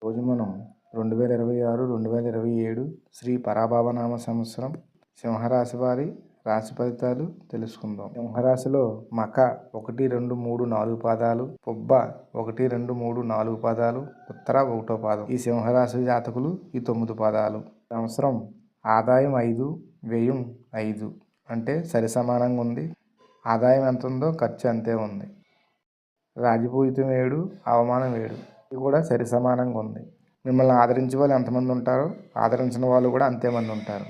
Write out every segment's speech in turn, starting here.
రోజు మనం 2026 2027 శ్రీ పరాభవనామ సంవత్సరం సింహరాశి వారి రాశి ఫలితాలు తెలుసుకుందాం. సింహరాశిలో మక 1, 2, 3, 4 పాదాలు, పుబ్బ 1, 2, 3, 4 పాదాలు, ఉత్తర 1వ పాదం. ఈ సింహరాశి జాతకులు ఈ 9 పాదాలు. సంవత్సరం ఆదాయం 5, వ్యయం 5 అంటే సరి సమానంగా ఉంది. ఆదాయం ఎంత ఉందో ఖర్చు అంతే ఉంది. రాజపూజితం 7, అవమానం 7 ఇది కూడా సరి సమానంగా ఉంది. మిమ్మల్ని ఆదరించే వాళ్ళు ఎంతమంది ఉంటారో ఆదరించిన వాళ్ళు కూడా అంతేమంది ఉంటారు.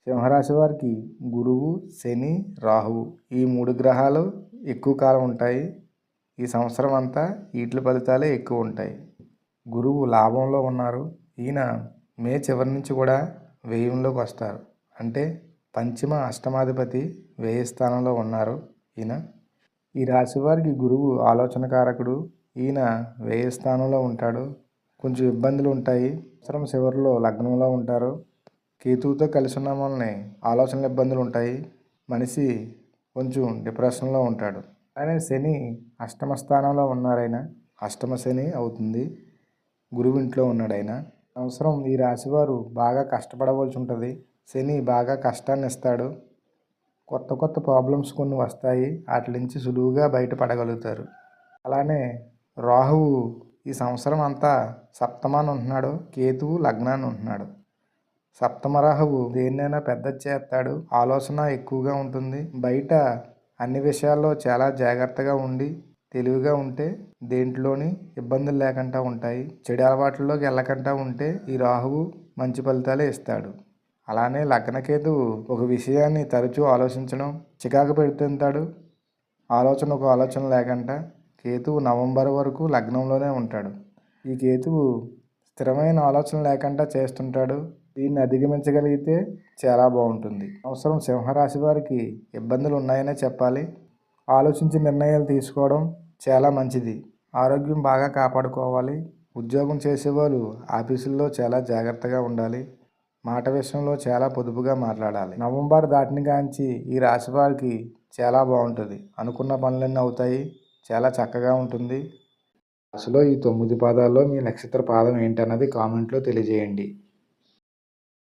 సింహరాశి వారికి గురువు, శని, రాహువు ఈ 3 గ్రహాలు ఎక్కువ కాలం ఉంటాయి. ఈ సంవత్సరం అంతా వీటి ఫలితాలే ఎక్కువ ఉంటాయి. గురువు లాభంలో ఉన్నారు. ఈయన మే చివరి నుంచి కూడా వ్యయంలోకి వస్తారు. అంటే పంచమ అష్టమాధిపతి వ్యయ స్థానంలో ఉన్నారు ఈయన. ఈ రాశి వారికి గురువు ఆలోచనకారకుడు. ఈయన వ్యయ స్థానంలో ఉంటాడు. కొంచెం ఇబ్బందులు ఉంటాయి. సంవత్సరం చివరిలో లగ్నంలో ఉంటారు. కేతువుతో కలిసి ఉన్న వల్లనే ఆలోచనల ఇబ్బందులు ఉంటాయి. మనిషి కొంచెం డిప్రెషన్లో ఉంటాడు. కానీ శని అష్టమ స్థానంలో ఉన్నారైనా అష్టమ శని అవుతుంది. గురువు ఇంట్లో ఉన్నాడు ఆయన. సంవత్సరం ఈ రాశివారు బాగా కష్టపడవలసి ఉంటుంది. శని బాగా కష్టాన్ని ఇస్తాడు. కొత్త ప్రాబ్లమ్స్ కొన్ని వస్తాయి. వాటి నుంచి సులువుగా బయటపడగలుగుతారు. అలానే రాహువు ఈ సంవత్సరం అంతా సప్తమాన్ని ఉంటున్నాడు. కేతువు లగ్నాన్ని ఉంటున్నాడు. సప్తమ రాహువు దేన్నైనా పెద్ద చేస్తాడు. ఆలోచన ఎక్కువగా ఉంటుంది. బయట అన్ని విషయాల్లో చాలా జాగ్రత్తగా ఉండి తెలివిగా ఉంటే దేంట్లోని ఇబ్బందులు లేకుండా ఉంటాయి. చెడు అలవాట్లలోకి వెళ్ళకుండా ఉంటే ఈ రాహువు మంచి ఫలితాలే ఇస్తాడు. అలానే లగ్నకేతువు ఒక విషయాన్ని తరచూ ఆలోచించడం చికాకు పెడుతుంటాడు. ఒక ఆలోచన లేకుండా కేతువు నవంబర్ వరకు లగ్నంలోనే ఉంటాడు. ఈ కేతువు స్థిరమైన ఆలోచన లేకుండా చేస్తుంటాడు. దీన్ని అధిగమించగలిగితే చాలా బాగుంటుంది. సంవత్సరం సింహరాశి వారికి ఇబ్బందులు ఉన్నాయనే చెప్పాలి. ఆలోచించి నిర్ణయాలు తీసుకోవడం చాలా మంచిది. ఆరోగ్యం బాగా కాపాడుకోవాలి. ఉద్యోగం చేసేవాళ్ళు ఆఫీసుల్లో చాలా జాగ్రత్తగా ఉండాలి. మాట విషయంలో చాలా పొదుపుగా మాట్లాడాలి. నవంబర్ దాటిన కాంచి ఈ రాశి వారికి చాలా బాగుంటుంది. అనుకున్న పనులన్నీ అవుతాయి. చాలా చక్కగా ఉంటుంది. అసలు ఈ 9 పాదాల్లో మీ నక్షత్ర పాదం ఏంటన్నది కామెంట్లో తెలియజేయండి.